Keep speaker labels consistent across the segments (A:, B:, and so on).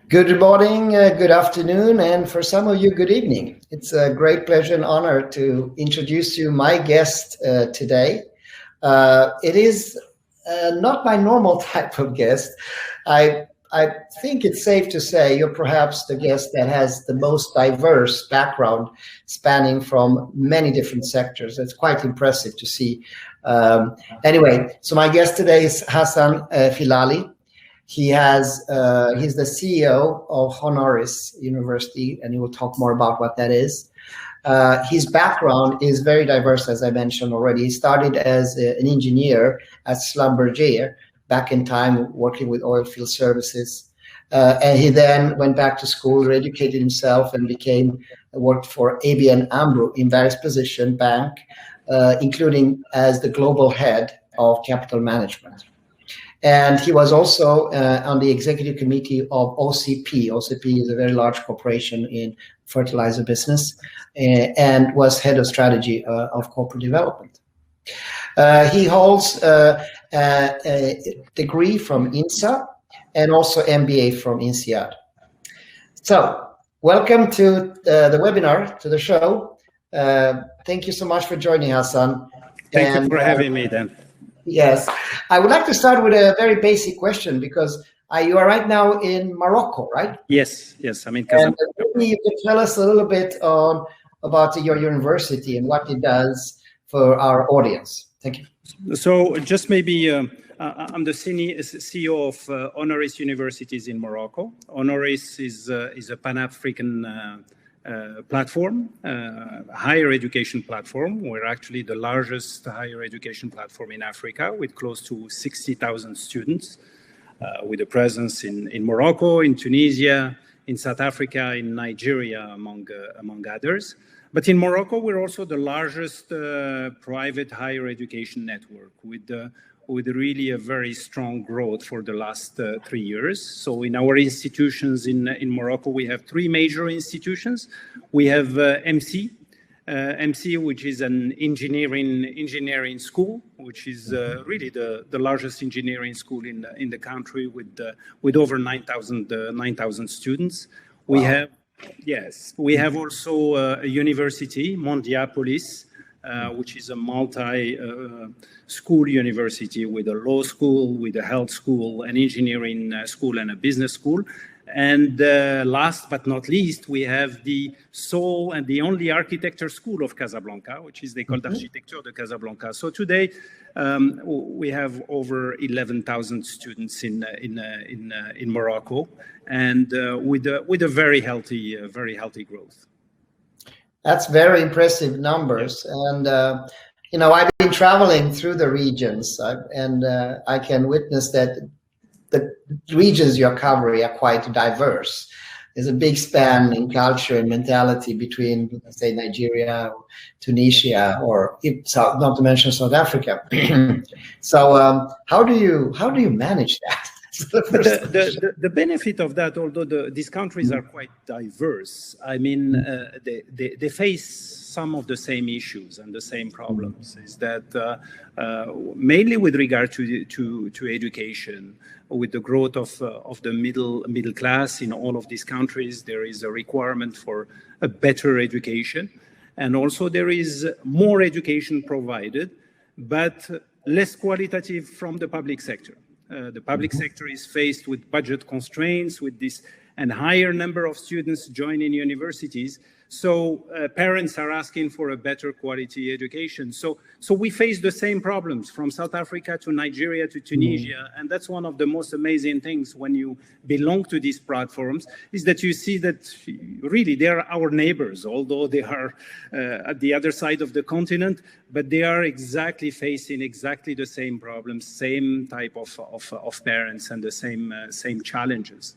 A: Good morning, good afternoon, and for some of you, good evening. It's a great pleasure and honor to introduce you my guest today. It is not my normal type of guest. I think it's safe to say you're perhaps the guest that has the most diverse background spanning from many different sectors. It's quite impressive to see. Anyway, so my guest today is Hasan Filali. He's the CEO of Honoris University, and he will talk more about what that is. His background is very diverse, as I mentioned already. He started as an engineer at Schlumberger back in time, working with oil field services. And he then went back to school, educated himself, and worked for ABN AMRO in various positions, bank, including as the global head of capital management. And he was also on the executive committee of OCP. OCP is a very large corporation in fertilizer business, and was head of strategy of corporate development. He holds a degree from INSA and also MBA from INSEAD. So welcome to the webinar, to the show. Thank you so much for joining, Hassan.
B: Thank you for having me, Dan.
A: Yes, I would like to start with a very basic question because you are right now in Morocco, right?
B: Yes, I'm in Casablanca.
A: Maybe you could tell us a little bit about your university and what it does for our audience. Thank you.
B: So just maybe, I'm the CEO of Honoris Universities in Morocco. Honoris is a Pan-African platform, higher education platform. We're actually the largest higher education platform in Africa with close to 60,000 students, with a presence in Morocco, in Tunisia, in South Africa, in Nigeria, among others. But in Morocco, we're also the largest private higher education network with really a very strong growth for the last 3 years. So in our institutions in Morocco, we have 3 major institutions. We have MC, which is an engineering school, which is really the largest engineering school in the country with over 9,000 students.
A: Wow.
B: We have also a university, Mondiapolis, which is a multi-school university with a law school, with a health school, an engineering school, and a business school. And last but not least, we have the sole and the only architecture school of Casablanca, which is the École d'Architecture de Casablanca. So today, we have over 11,000 students in Morocco, and with a very healthy growth.
A: That's very impressive numbers. And, I've been traveling through the regions, and I can witness that the regions you're covering are quite diverse. There's a big span in culture and mentality between, say, Nigeria, Tunisia, or not to mention South Africa. So how do you manage that?
B: The benefit of that, although these countries are quite diverse, I mean, they face some of the same issues and the same problems. Is that mainly with regard to education, with the growth of the middle class in all of these countries, there is a requirement for a better education, and also there is more education provided, but less qualitative from the public sector. The public sector is faced with budget constraints, with this and higher number of students joining universities. So parents are asking for a better quality education. So we face the same problems from South Africa to Nigeria to Tunisia. And that's one of the most amazing things when you belong to these platforms, is that you see that really they are our neighbors, although they are at the other side of the continent, but they are exactly facing exactly the same problems, same type of parents, and the same challenges.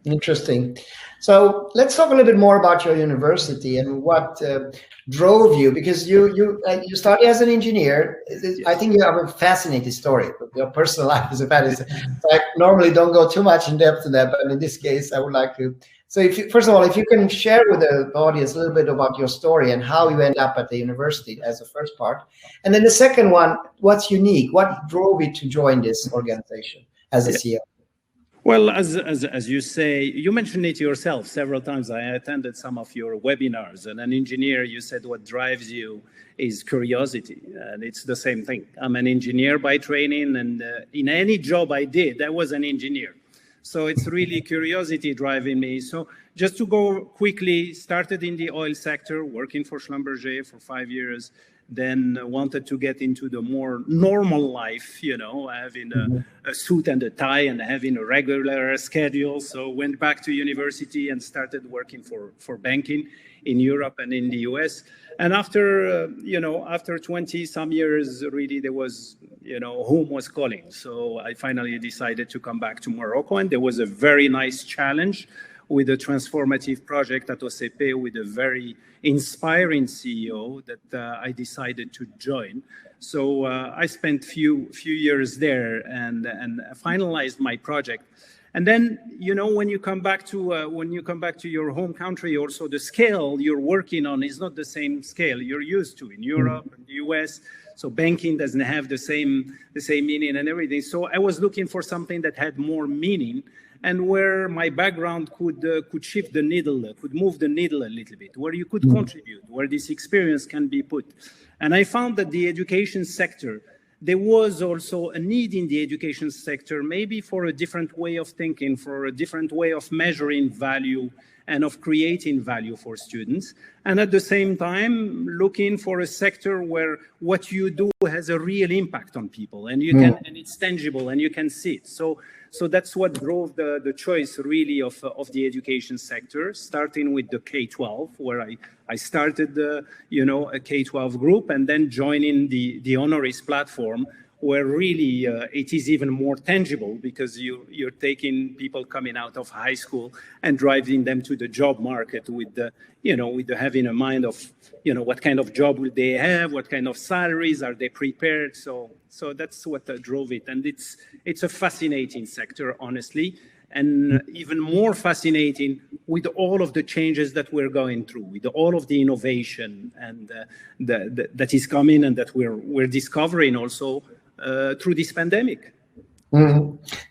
A: Interesting. So let's talk a little bit more about your university and what drove you, because you started as an engineer. I think you have a fascinating story. Your personal life is a fascinating. I normally don't go too much in depth to that, but in this case, I would like to. So first of all, if you can share with the audience a little bit about your story and how you end up at the university as the first part. And then the second one, what's unique? What drove you to join this organization as a CEO?
B: Well, as you say, you mentioned it yourself several times. I attended some of your webinars, and an engineer, you said what drives you is curiosity, and it's the same thing. I'm an engineer by training, and in any job I did, I was an engineer. So it's really curiosity driving me. So just to go quickly, started in the oil sector, working for Schlumberger for 5 years, then wanted to get into the more normal life, you know, having a suit and a tie and having a regular schedule. So went back to university and started working for banking in Europe and in the US. And after, you know, after 20 some years, really there was, you know, home was calling. So I finally decided to come back to Morocco, and there was a very nice challenge with a transformative project at OCP with a very inspiring CEO that I decided to join. So I spent few years there and finalized my project. And then, you know, when you come back to your home country, also the scale you're working on is not the same scale you're used to in Europe and the US. So banking doesn't have the same meaning and everything. So I was looking for something that had more meaning, and where my background could shift the needle, could move the needle a little bit, where you could contribute, where this experience can be put. And I found that the education sector, there was also a need in the education sector, maybe for a different way of thinking, for a different way of measuring value and of creating value for students. And at the same time, looking for a sector where what you do has a real impact on people, and you can, and it's tangible and you can see it. So that's what drove the choice really of the education sector, starting with the K-12, where I started you know, a K-12 group, and then joining the Honoris platform, where really it is even more tangible, because you're taking people coming out of high school and driving them to the job market with the, you know, with the having a mind of, you know, what kind of job will they have, what kind of salaries are they prepared. So that's what drove it, and it's a fascinating sector, honestly, and even more fascinating with all of the changes that we're going through, with all of the innovation and that is coming, and that we're discovering also through this pandemic.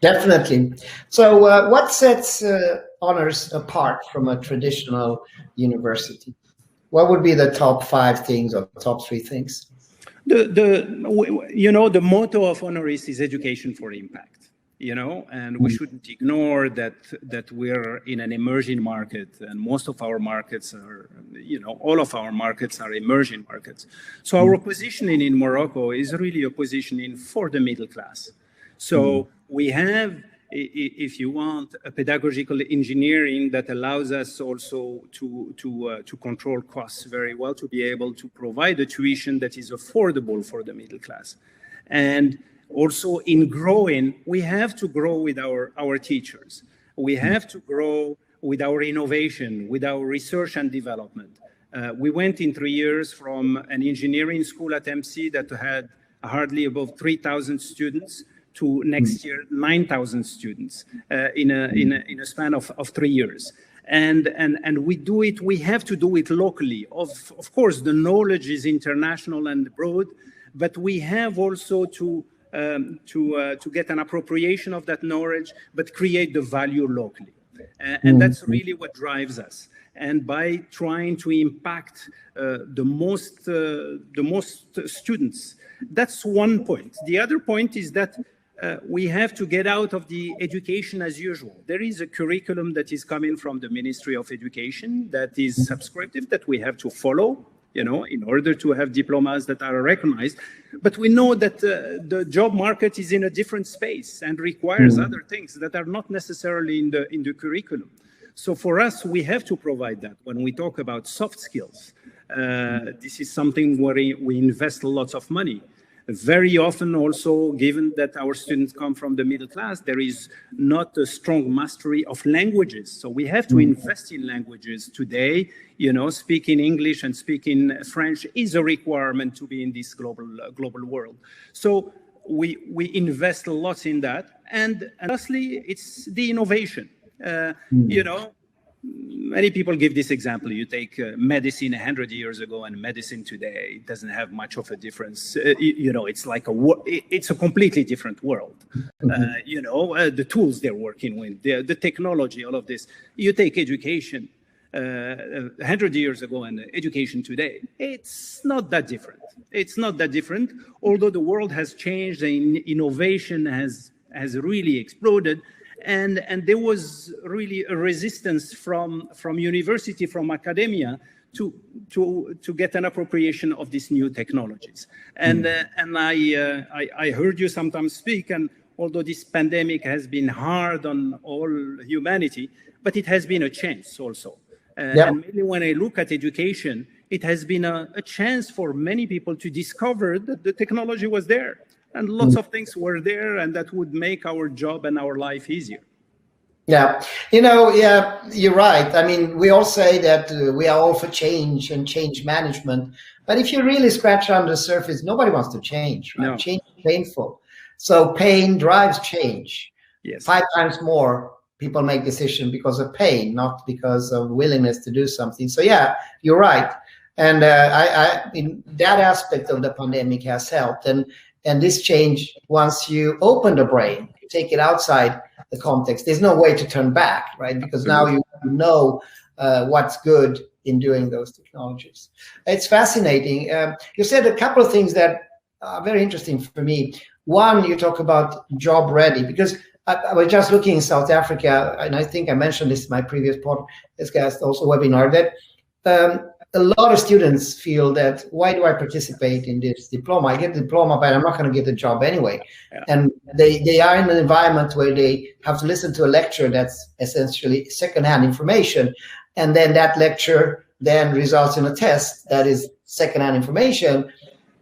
A: Definitely. So what sets Honors apart from a traditional university? What would be the top 5 things or top 3 things?
B: You know, the motto of Honoris is education for impact, you know, and we shouldn't ignore that we're in an emerging market, and most of our markets are, you know, all of our markets are emerging markets. So our positioning in Morocco is really a positioning for the middle class. So we have, if you want, a pedagogical engineering that allows us also to control costs very well, to be able to provide a tuition that is affordable for the middle class. And also in growing, we have to grow with our teachers. We have to grow with our innovation, with our research and development. We went in 3 years from an engineering school at MC that had hardly above 3,000 students to next year 9,000 students in a span of 3 years. And we do it, we have to do it locally. Of course, the knowledge is international and broad, but we have also to get an appropriation of that knowledge, but create the value locally. And that's really what drives us. And by trying to impact the most students, that's one point. The other point is that we have to get out of the education as usual. There is a curriculum that is coming from the Ministry of Education that is subscriptive, that we have to follow, you know, in order to have diplomas that are recognized. But we know that the job market is in a different space and requires other things that are not necessarily in the curriculum. So for us, we have to provide that. When we talk about soft skills, this is something where we invest lots of money. Very often also, given that our students come from the middle class, there is not a strong mastery of languages. So we have to invest in languages today. You know, speaking English and speaking French is a requirement to be in this global world. So we invest lots in that. And lastly, it's the innovation. You know, many people give this example. You take medicine 100 years ago and medicine today, it doesn't have much of a difference. It's like it's a completely different world. The tools they're working with, the technology, all of this. You take education 100 years ago and education today, it's not that different. It's not that different, although the world has changed and innovation has really exploded. And there was really a resistance from university, from academia, to get an appropriation of these new technologies. And I heard you sometimes speak, and although this pandemic has been hard on all humanity, but it has been a chance also. And maybe when I look at education, it has been a chance for many people to discover that the technology was there. And lots of things were there, and that would make our job and our life easier.
A: Yeah, you're right. I mean, we all say that we are all for change and change management. But if you really scratch under the surface, nobody wants to change, right? No. Change is painful. So pain drives change.
B: Yes.
A: 5 times more people make decisions because of pain, not because of willingness to do something. So yeah, you're right. And I mean, that aspect of the pandemic has helped. And this change, once you open the brain, you take it outside the context, there's no way to turn back, right? Because now you know what's good in doing those technologies. It's fascinating. You said a couple of things that are very interesting for me. One, you talk about job ready, because I was just looking in South Africa, and I think I mentioned this in my previous podcast, also webinar, that a lot of students feel that, why do I participate in this diploma? I get the diploma, but I'm not going to get a job anyway. Yeah. And they are in an environment where they have to listen to a lecture that's essentially secondhand information. And then that lecture then results in a test that is secondhand information,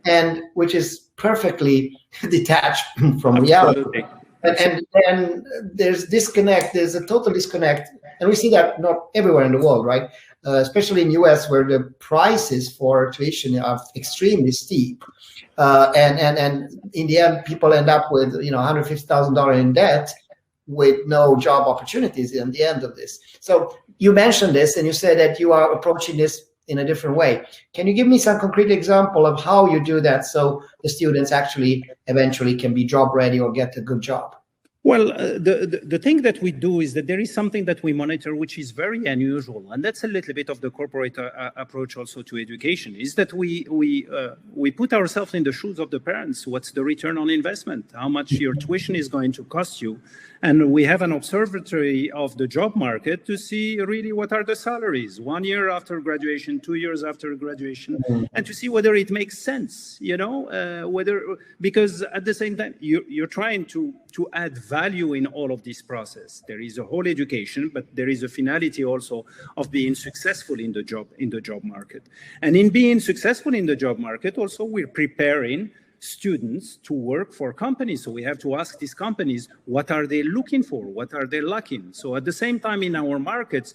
A: and which is perfectly detached from reality. And then there's disconnect, there's a total disconnect. And we see that not everywhere in the world, right? Especially in US, where the prices for tuition are extremely steep. And in the end, people end up with, $150,000 in debt with no job opportunities in the end of this. So you mentioned this, and you said that you are approaching this in a different way. Can you give me some concrete example of how you do that so the students actually eventually can be job ready or get a good job?
B: Well, the thing that we do is that there is something that we monitor, which is very unusual, and that's a little bit of the corporate approach also to education, is that we put ourselves in the shoes of the parents. What's the return on investment? How much your tuition is going to cost you? And we have an observatory of the job market to see really what are the salaries 1 year after graduation, 2 years after graduation, and to see whether it makes sense, because at the same time, you're trying to add value in all of this process. There is a whole education, but there is a finality also of being successful in the job market. And in being successful in the job market, also we're preparing students to work for companies. So we have to ask these companies, what are they looking for? What are they lacking? So at the same time in our markets,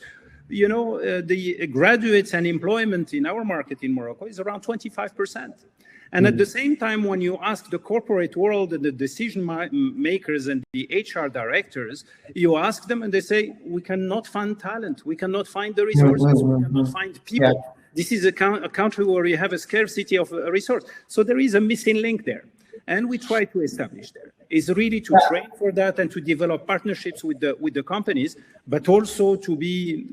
B: the graduates and employment in our market in Morocco is around 25%. And at the same time, when you ask the corporate world and the decision makers and the HR directors, you ask them and they say, we cannot find talent. We cannot find the resources. We cannot find people. Yeah. This is a country where you have a scarcity of a resource. So there is a missing link there. And we try to establish there is really to train for that and to develop partnerships with the companies, but also to be,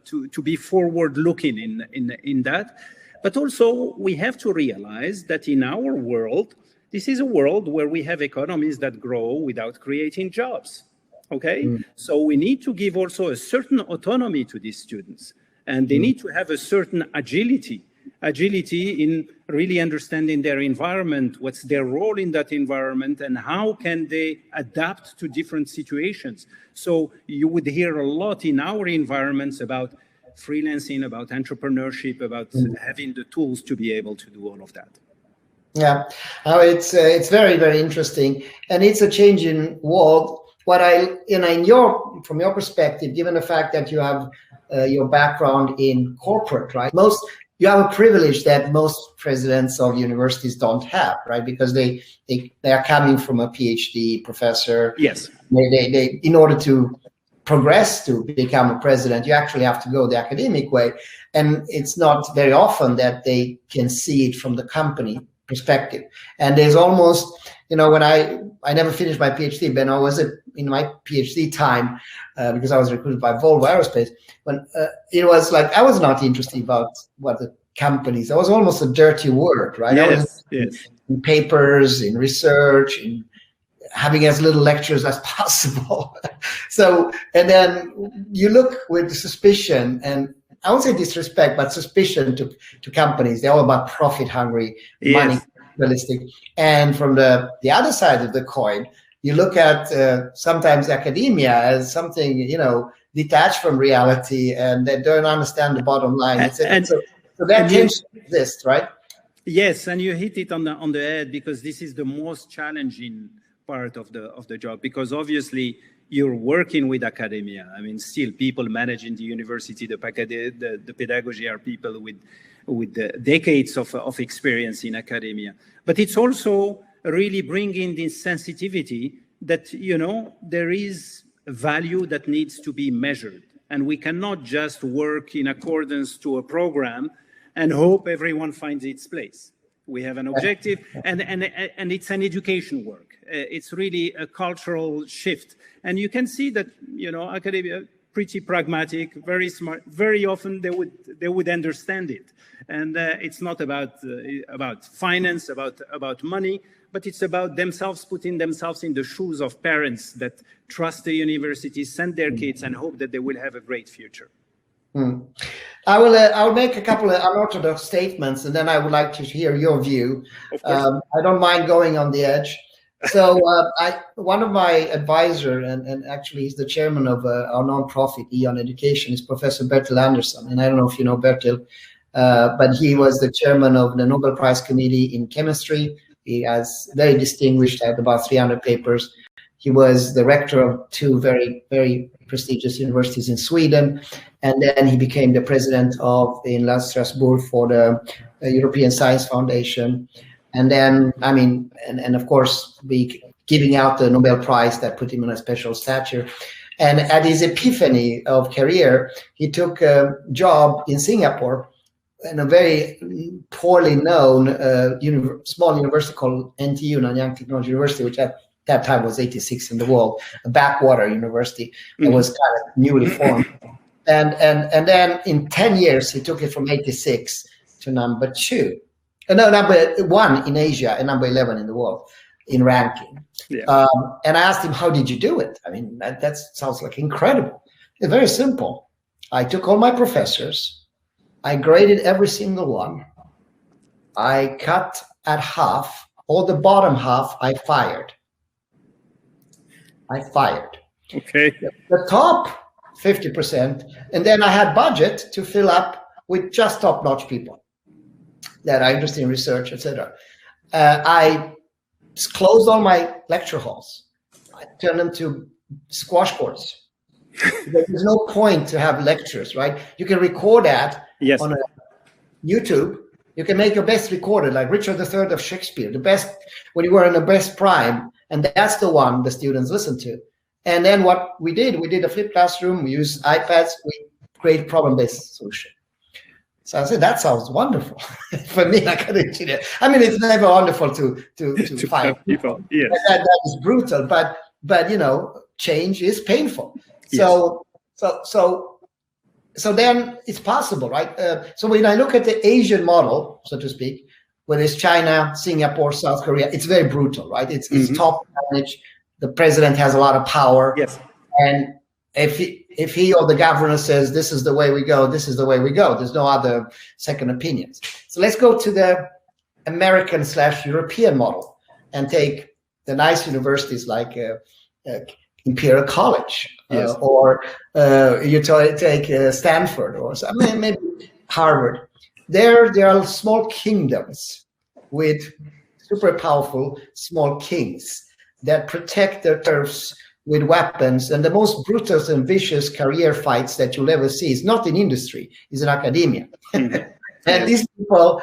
B: to be forward looking in that. But also we have to realize that in our world, this is a world where we have economies that grow without creating jobs. Okay? So we need to give also a certain autonomy to these students. And they need to have a certain agility in really understanding their environment, what's their role in that environment, and how can they adapt to different situations. So you would hear a lot in our environments about freelancing, about entrepreneurship, about having the tools to be able to do all of that.
A: Yeah, it's very, very interesting, and it's a changing world. From your perspective, given the fact that you have your background in corporate, right? You have a privilege that most presidents of universities don't have, right? Because they are coming from a PhD professor.
B: Yes.
A: They in order to progress to become a president, you actually have to go the academic way. And it's not very often that they can see it from the company perspective. And there's almost, when I never finished my PhD, but I was in my PhD time, because I was recruited by Volvo Aerospace, when it was like, I was not interested about what the companies, it was almost a dirty word, right?
B: Yes,
A: in papers, in research, in having as little lectures as possible. So, and then you look with suspicion, and I won't say disrespect, but suspicion to companies. They're all about profit hungry, money, realistic. And from the other side of the coin, you look at sometimes academia as something, detached from reality, and they don't understand the bottom line. So that tension exists, right?
B: Yes, and you hit it on the head, because this is the most challenging part of the job, because obviously you're working with academia. I mean, still people managing the university, the pedagogy are people with decades of experience in academia. But it's also really bringing this sensitivity that, there is a value that needs to be measured. And we cannot just work in accordance to a program and hope everyone finds its place. We have an objective, and it's an education work. It's really a cultural shift. And you can see that, academia, pretty pragmatic, very smart, very often they would understand it. And it's not about finance, about money, but it's about themselves, putting themselves in the shoes of parents that trust the universities, send their kids, and hope that they will have a great future.
A: I'll make a couple of unorthodox statements, and then I would like to hear your view. I don't mind going on the edge. So one of my advisor, and actually he's the chairman of our nonprofit, Eon Education, is Professor Bertil Andersson. And I don't know if you know Bertil, but he was the chairman of the Nobel Prize Committee in Chemistry. He has very distinguished, had about 300 papers. He was the rector of two very, very prestigious universities in Sweden. And then he became the president in Strasbourg for the European Science Foundation. And then, and of course, giving out the Nobel Prize that put him in a special stature. And at his epiphany of career, he took a job in Singapore in a very poorly known small university called NTU, Nanyang Technology University, which at that time was 86 in the world, a backwater university that was kind of newly formed. And then in 10 years, he took it from 86 to number 1 in Asia and number 11 in the world in ranking. Yeah. And I asked him, how did you do it? I mean, that sounds like incredible. It's very simple. I took all my professors. I graded every single one. I cut at half. All the bottom half, I fired. Okay. The top 50%. And then I had budget to fill up with just top-notch people that are interested in research, etc. I closed all my lecture halls. I turned them to squash courts. There's no point to have lectures, right? You can record that on YouTube. You can make your best recorded, like Richard III of Shakespeare, the best when you were in the best prime, and that's the one the students listen to. And then what we did a flipped classroom. We used iPads. We create problem-based solution. So I said, that sounds wonderful. For me, like an engineer. I mean, it's never wonderful to find people. Yes. That is brutal, but change is painful. Yes. So then it's possible, right? So when I look at the Asian model, so to speak, whether it's China, Singapore, South Korea, it's very brutal, right? It's top managed. The president has a lot of power. Yes. And if he or the governor says, this is the way we go, this is the way we go. There's no other second opinions. So let's go to the American/European model and take the nice universities like Imperial College, or you take Stanford, or maybe Harvard. There are small kingdoms with super powerful small kings that protect their turfs with weapons, and the most brutal and vicious career fights that you'll ever see is not in industry, is in academia. And these people,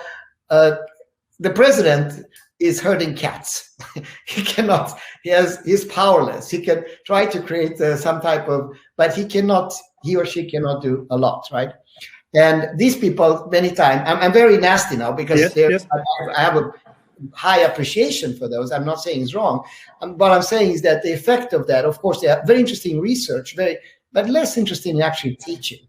A: the president is herding cats. He's powerless. He can try to create some type of, but he or she cannot do a lot, right? And these people, many times, I'm very nasty now because I have a high appreciation for those. I'm not saying it's wrong. What I'm saying is that the effect of that, of course, they have very interesting research, but less interesting in actually teaching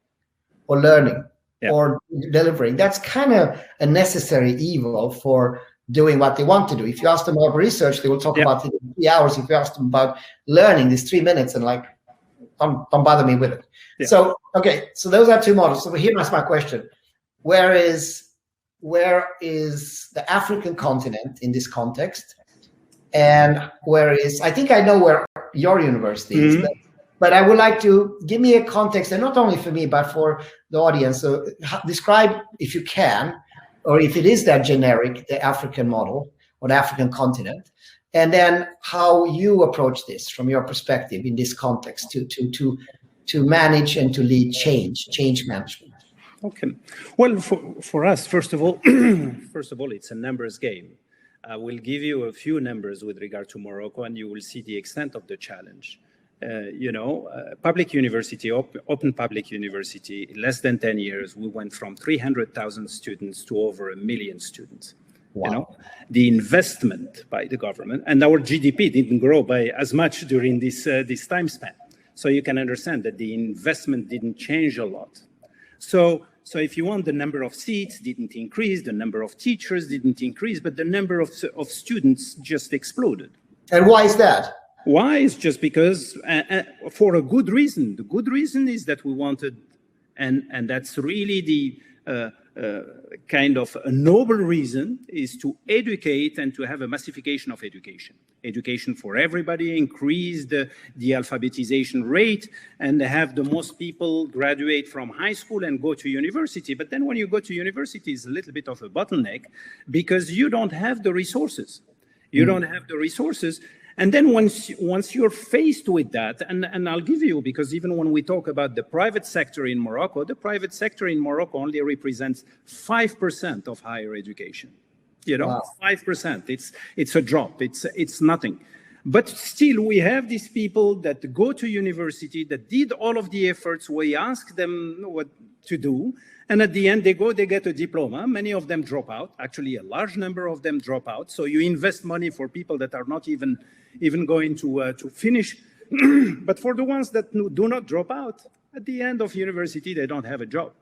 A: or learning or delivering. That's kind of a necessary evil for doing what they want to do. If you ask them about research, they will talk about it in 3 hours. If you ask them about learning, it's 3 minutes and like, don't bother me with it. Yeah. So, okay, so those are two models. So here's my question. Where is the African continent in this context? And I think I know where your university is, but I would like to give me a context, and not only for me, but for the audience. So describe, if you can, or if it is that generic, the African model or the African continent, and then how you approach this from your perspective in this context to manage and to lead change management.
B: Okay. Well, for us, first of all, it's a numbers game. I will give you a few numbers with regard to Morocco, and you will see the extent of the challenge. Public university, open public university, in less than 10 years, we went from 300,000 students to over 1 million students. Wow. The investment by the government, and our GDP didn't grow by as much during this time span. So you can understand that the investment didn't change a lot. So if you want, the number of seats didn't increase, the number of teachers didn't increase, but the number of students just exploded.
A: And why is that?
B: Why? It's just because, for a good reason. The good reason is that we wanted, and that's really the kind of a noble reason, is to educate and to have a massification of education. Education for everybody, increase the alphabetization rate, and have the most people graduate from high school and go to university. But then when you go to university, it's a little bit of a bottleneck because you don't have the resources. You don't have the resources. And then once you're faced with that, and I'll give you, because even when we talk about the private sector in Morocco, the private sector in Morocco only represents 5% of higher education. Wow. 5%. It's a drop. It's nothing. But still, we have these people that go to university, that did all of the efforts. We ask them what to do. And at the end, they get a diploma. Many of them drop out. Actually, a large number of them drop out. So you invest money for people that are not even going to finish. But for the ones that do not drop out, at the end of university, they don't have a job.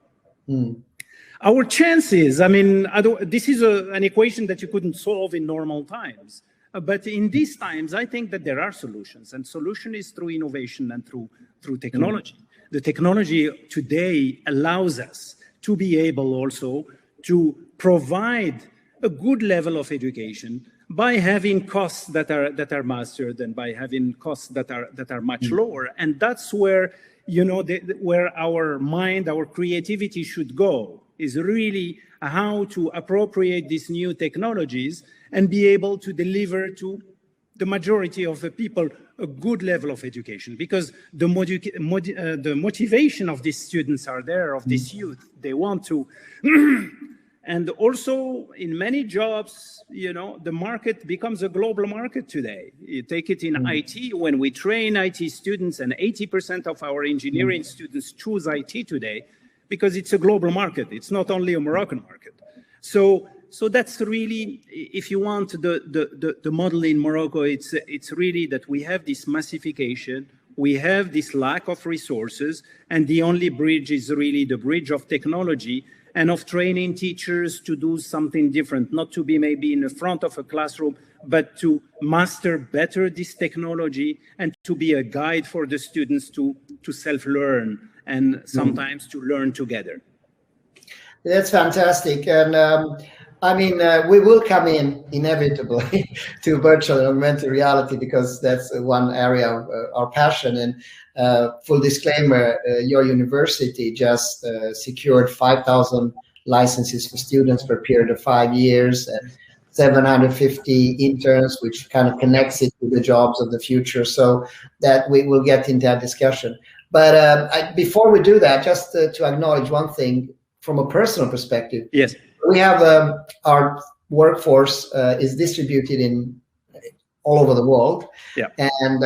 B: Our chances, this is an equation that you couldn't solve in normal times. But in these times, I think that there are solutions. And solution is through innovation and through technology. The technology today allows us to be able also to provide a good level of education by having costs that are mastered and by having costs that are much lower. And that's where, where our mind, our creativity should go, is really how to appropriate these new technologies and be able to deliver to the majority of the people a good level of education, because the motivation of these students are there, of this youth. They want to. And also in many jobs, the market becomes a global market today. You take it in IT, when we train IT students, and 80% of our engineering students choose IT today because it's a global market. It's not only a Moroccan market. So that's really, if you want, the model in Morocco, it's really that we have this massification, we have this lack of resources, and the only bridge is really the bridge of technology and of training teachers to do something different, not to be maybe in the front of a classroom, but to master better this technology and to be a guide for the students to self-learn and sometimes to learn together.
A: That's fantastic. And we will come in inevitably to virtual and augmented reality because that's one area of our passion. And full disclaimer, your university just secured 5,000 licenses for students for a period of 5 years and 750 interns, which kind of connects it to the jobs of the future. So that we will get into that discussion. But before we do that, just to acknowledge one thing from a personal perspective.
B: Yes.
A: We have our workforce is distributed in all over the world.
B: Yeah.
A: And,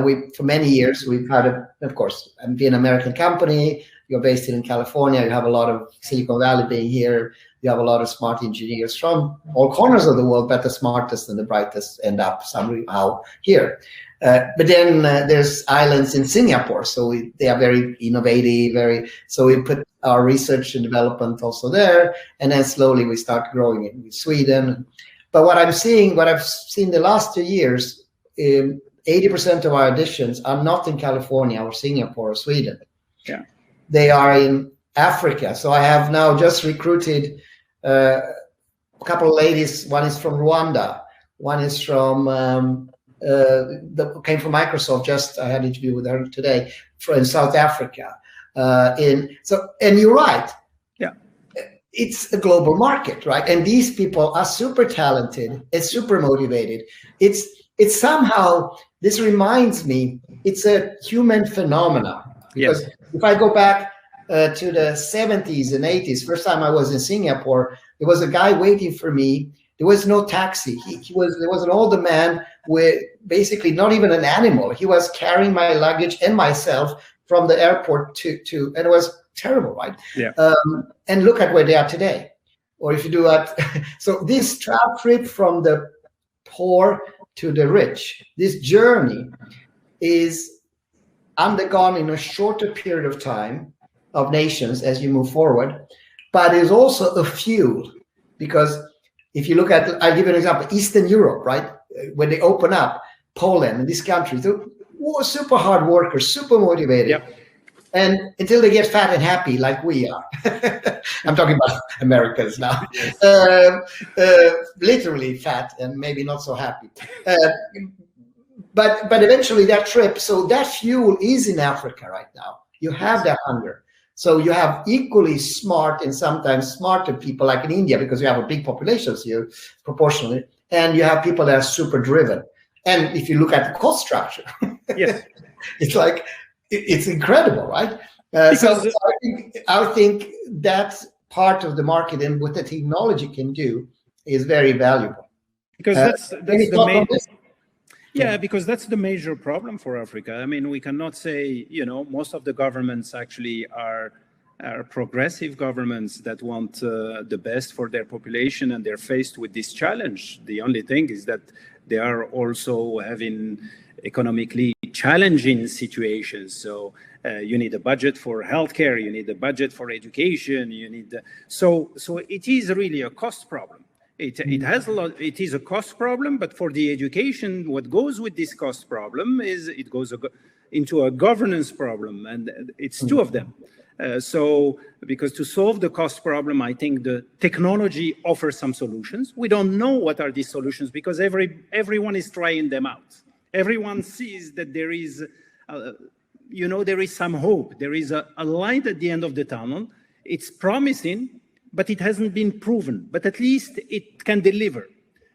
A: we for many years, we've had, of course, being an American company, you're based in California, you have a lot of Silicon Valley being here, you have a lot of smart engineers from all corners of the world, but the smartest and the brightest end up somehow here. But then there's islands in Singapore, so they are very innovative, so we put our research and development also there, and then slowly we start growing it with Sweden. But what I've seen the last 2 years, 80% of our additions are not in California or Singapore or Sweden.
B: Yeah.
A: They are in Africa. So I have now just recruited a couple of ladies. One is from Rwanda. One is from came from Microsoft. I had an interview with her today from South Africa. And you're right.
B: Yeah.
A: It's a global market, right? And these people are super talented and super motivated. It's somehow, this reminds me, it's a human phenomenon. Because if I go back to the 70s and 80s, first time I was in Singapore, there was a guy waiting for me. There was no taxi. There was an older man with basically not even an animal. He was carrying my luggage and myself from the airport to and it was terrible, right?
B: Yeah.
A: And look at where they are today. Or if you do that, so this trip from the poor to the rich, this journey is undergone in a shorter period of time of nations as you move forward, but is also a fuel, because if you look at, I'll give you an example, Eastern Europe, right? When they open up, Poland and these countries, they're super hard workers, super motivated.
B: Yep.
A: And until they get fat and happy like we are. I'm talking about Americans now. Literally fat and maybe not so happy. But eventually that trip, so that fuel is in Africa right now. You have that hunger. So you have equally smart and sometimes smarter people like in India, because you have a big population here proportionally, and you have people that are super driven. And if you look at the cost structure,
B: yes,
A: it's like, it's incredible, right? So I think that part of the market and what the technology can do is very valuable.
B: Because that's the main. Yeah, because that's the major problem for Africa. I mean, we cannot say, most of the governments actually are progressive governments that want the best for their population, and they're faced with this challenge. The only thing is that they are also having economically challenging situations. So you need a budget for healthcare, you need a budget for education, so it is really a cost problem. It has a lot. It is a cost problem, but for the education, what goes with this cost problem is it goes into a governance problem, and it's two of them. So, because to solve the cost problem, I think the technology offers some solutions. We don't know what are these solutions because everyone is trying them out. Everyone sees that there is, there is some hope. There is a light at the end of the tunnel. It's promising, but it hasn't been proven. But at least it can deliver.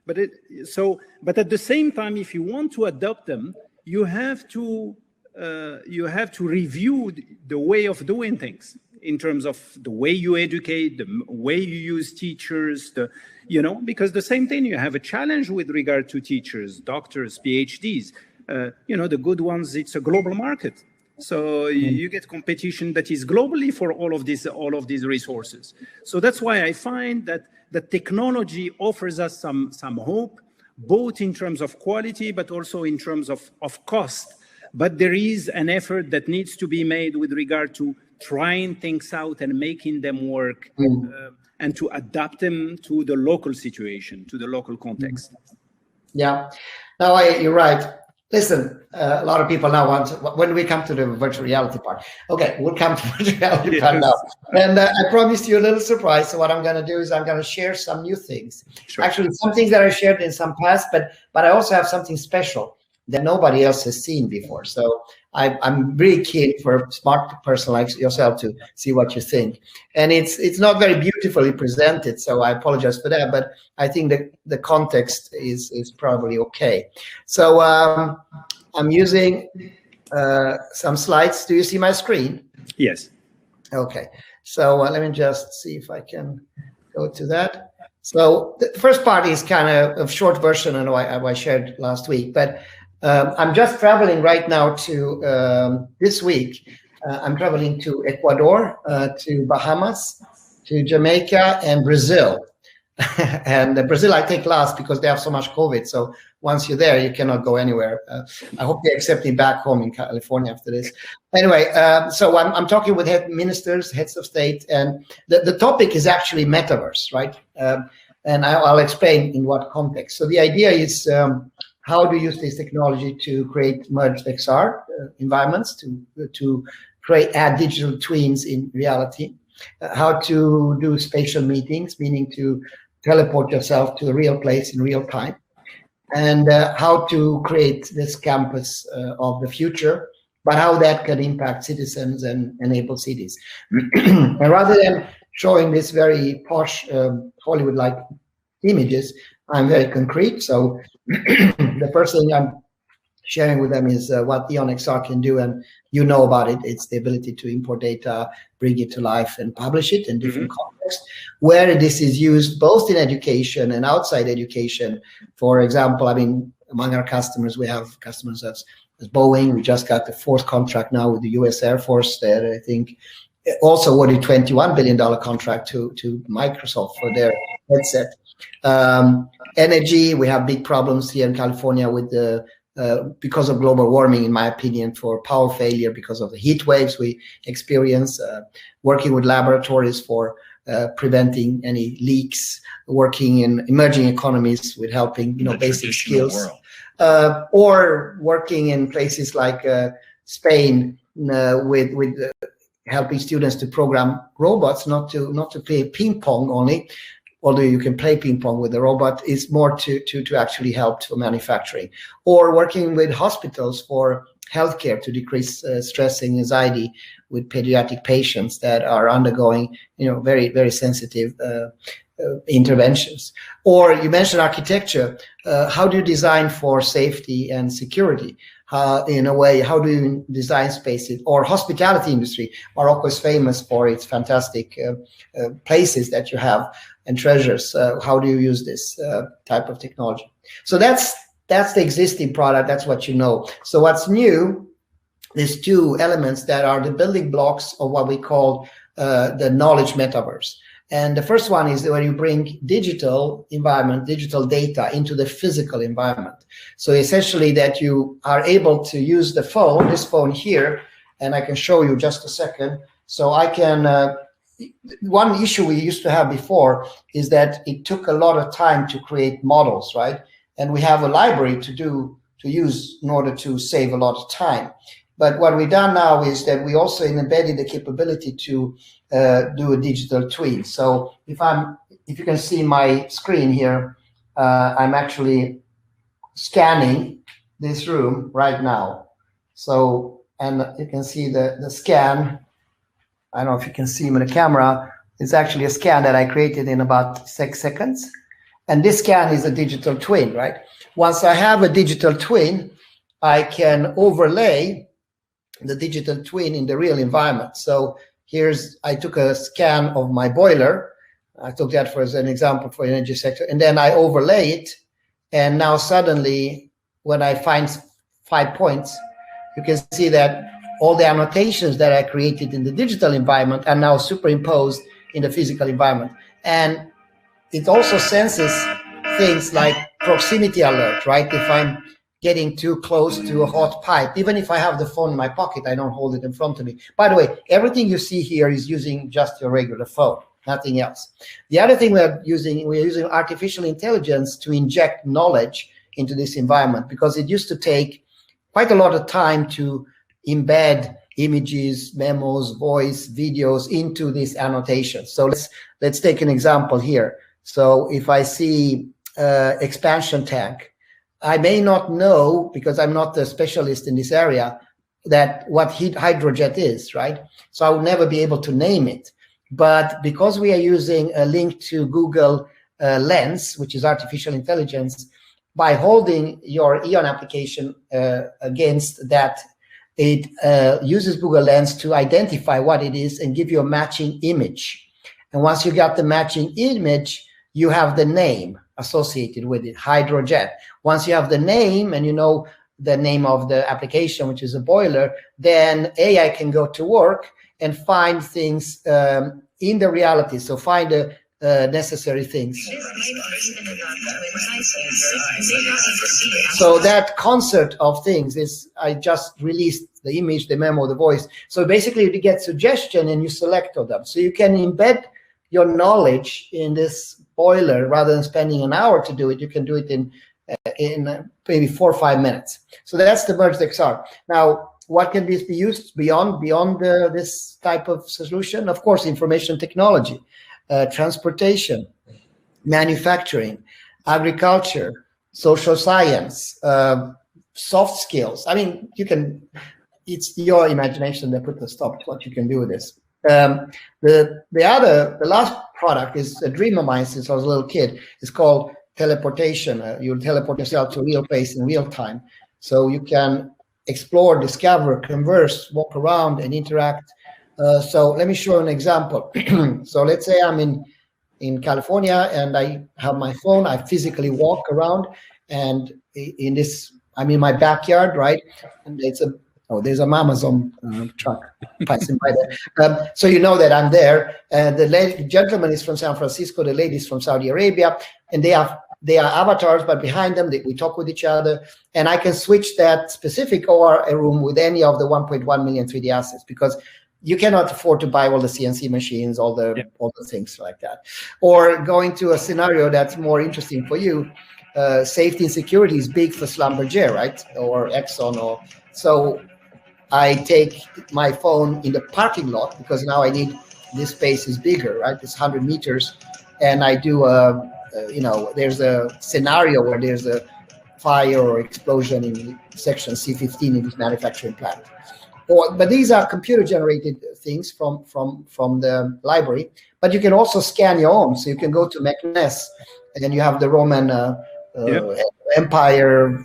B: But at the same time, if you want to adopt them, you have to review the way of doing things in terms of the way you educate, the way you use teachers, because the same thing, you have a challenge with regard to teachers, doctors, PhDs. The good ones, it's a global market. So you get competition that is globally for all of these resources. So that's why I find that the technology offers us some hope, both in terms of quality, but also in terms of cost. But there is an effort that needs to be made with regard to trying things out and making them work, and to adapt them to the local situation, to the local context.
A: Yeah, no, you're right. Listen, a lot of people now when we come to the virtual reality part. Okay, we'll come to virtual reality part now. And I promised you a little surprise. So what I'm going to do is I'm going to share some new things. Sure. Actually, some things that I shared in some past, but I also have something special that nobody else has seen before. So I'm really keen for a smart person like yourself to see what you think. And it's not very beautifully presented, so I apologize for that, but I think that the context is probably okay. So I'm using some slides. Do you see my screen?
B: Yes.
A: Okay. So let me just see if I can go to that. So the first part is kind of a short version of what I shared last week, but I'm just traveling right now to this week. I'm traveling to Ecuador, to Bahamas, to Jamaica, and Brazil. And Brazil I take last because they have so much COVID. So once you're there, you cannot go anywhere. I hope they accept me back home in California after this. Anyway, so I'm talking with ministers, heads of state, and the topic is actually metaverse, right? And I'll explain in what context. So the idea is how to use this technology to create merged XR environments, to add digital twins in reality, how to do spatial meetings, meaning to teleport yourself to a real place in real time, and how to create this campus of the future, but how that can impact citizens and enable cities. And rather than showing this very posh Hollywood-like images, I'm very concrete. So the first thing I'm sharing with them is what the XR can do, and you know about it. It's the ability to import data, bring it to life, and publish it in different contexts, where this is used both in education and outside education. For example, I mean, among our customers, we have customers as Boeing. We just got the 4th contract now with the US Air Force that I think also awarded $21 billion contract to Microsoft for their headset. Energy, we have big problems here in California with the because of global warming, in my opinion, for power failure because of the heat waves we experience, working with laboratories for preventing any leaks, working in emerging economies with helping, basic skills, or working in places like Spain with helping students to program robots, not to play ping pong only, although you can play ping pong with the robot, is more to actually help to manufacturing, or working with hospitals for healthcare to decrease stress and anxiety with pediatric patients that are undergoing, very, very sensitive interventions. Or you mentioned architecture. How do you design for safety and security? In a way, how do you design spaces? Or hospitality industry. Morocco is famous for its fantastic places that you have and treasures. How do you use this type of technology? So that's the existing product. That's what you know. So what's new? There's 2 elements that are the building blocks of what we call the knowledge metaverse. And the first one is when you bring digital environment, digital data into the physical environment. So essentially that you are able to use the phone, this phone here, and I can show you just a second. So I can, one issue we used to have before is that it took a lot of time to create models, right? And we have a library to use in order to save a lot of time. But what we've done now is that we also embedded the capability to do a digital twin. So if you can see my screen here, I'm actually scanning this room right now. So, and you can see the scan. I don't know if you can see me in the camera. It's actually a scan that I created in about 6 seconds. And this scan is a digital twin, right? Once I have a digital twin, I can overlay the digital twin in the real environment. So I took a scan of my boiler. I took that as an example for the energy sector, and then I overlay it. And now suddenly, when I find 5 points, you can see that all the annotations that I created in the digital environment are now superimposed in the physical environment. And it also senses things like proximity alert, right? If I'm getting too close to a hot pipe, even if I have the phone in my pocket, I don't hold it in front of me. By the way, everything you see here is using just your regular phone, nothing else. The other thing we're using artificial intelligence to inject knowledge into this environment, because it used to take quite a lot of time to embed images, memos, voice, videos into these annotations. So let's take an example here. So if I see expansion tank, I may not know, because I'm not a specialist in this area, that what hydrojet is, right? So I will never be able to name it. But because we are using a link to Google Lens, which is artificial intelligence, by holding your Eon application against that, it uses Google Lens to identify what it is and give you a matching image. And once you got the matching image, you have the name associated with it, hydrojet. Once you have the name and you know the name of the application, which is a boiler, then AI can go to work and find things in the reality. So find the necessary things. So that concert of things is, I just released the image, the memo, the voice. So basically you get suggestion and you select of them. So you can embed your knowledge in this boiler rather than spending an hour to do it. You can do it in maybe 4 or 5 minutes. So that's the merged XR. Now, what can this be used beyond this type of solution? Of course, information technology, transportation, manufacturing, agriculture, social science, soft skills. I mean, you can, it's your imagination that put the stop to what you can do with this. The last product is a dream of mine since I was a little kid. It's called Teleportation. You'll teleport yourself to a real place in real time. So you can explore, discover, converse, walk around and interact. So let me show an example. So let's say I'm in California and I have my phone. I physically walk around, and in this, I'm in my backyard, right? And it's a, oh, there's an Amazon truck passing by there. So you know that I'm there. The gentleman is from San Francisco, the lady is from Saudi Arabia, and they are avatars, but behind them, we talk with each other, and I can switch that specific OR room with any of the 1.1 million 3D assets, because you cannot afford to buy all the CNC machines, all the things like that. Or going to a scenario that's more interesting for you, safety and security is big for Schlumberger, right? Or Exxon, or so I take my phone in the parking lot because now I need, this space is bigger, right? It's 100 meters, and I do you know, there's a scenario where there's a fire or explosion in section C15 in this manufacturing plant. But these are computer-generated things from the library. But you can also scan your own. So you can go to Meknes, and then you have the Roman Empire,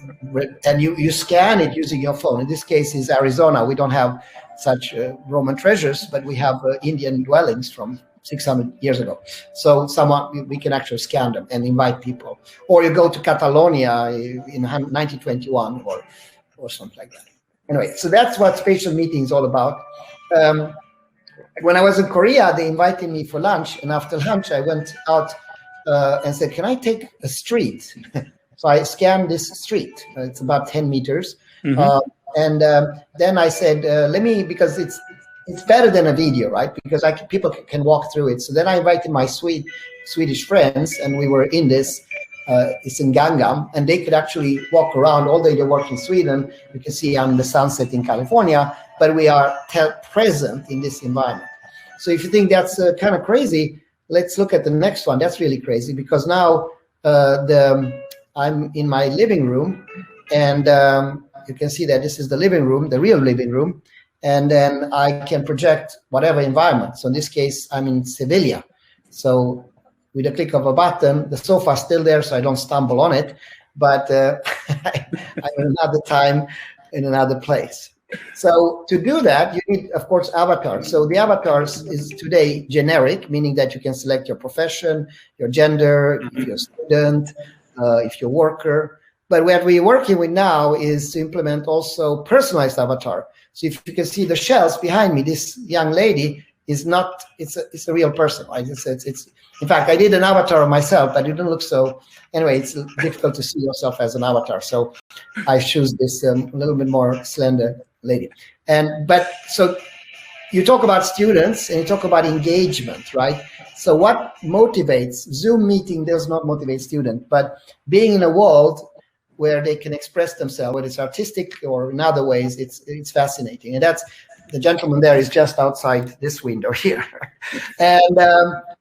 A: and you scan it using your phone. In this case, is Arizona. We don't have such Roman treasures, but we have Indian dwellings from 600 years ago. So we can actually scan them and invite people. Or you go to Catalonia in 1921 or something like that. Anyway, so that's what spatial meeting is all about. When I was in Korea, they invited me for lunch, and after lunch, I went out and said, "Can I take a street?" So I scanned this street. It's about 10 meters. And then I said, "Let me," because it's better than a video, right? Because people can walk through it. So then I invited my Swedish friends, and we were in this. It's in Gangnam, and they could actually walk around all day. They work in Sweden. You can see on the sunset in California, but we are present in this environment. So if you think that's kind of crazy, let's look at the next one. That's really crazy, because now I'm in my living room, and you can see that this is the living room, the real living room, and then I can project whatever environment. So in this case, I'm in Sevilla. So with a click of a button, the sofa is still there, so I don't stumble on it, but I'm another time in another place. So to do that, you need, of course, avatars. So the avatars is today generic, meaning that you can select your profession, your gender, if you're a student, if you're a worker. But what we're working with now is to implement also personalized avatar. So if you can see the shells behind me, this young lady is not, it's a real person, right? It's in fact, I did an avatar of myself, but it didn't look so, anyway, it's difficult to see yourself as an avatar. So I choose this a little bit more slender lady. But so you talk about students and you talk about engagement, right? So what motivates, Zoom meeting does not motivate students, but being in a world where they can express themselves, whether it's artistic or in other ways, it's fascinating. And that's, the gentleman there is just outside this window here. And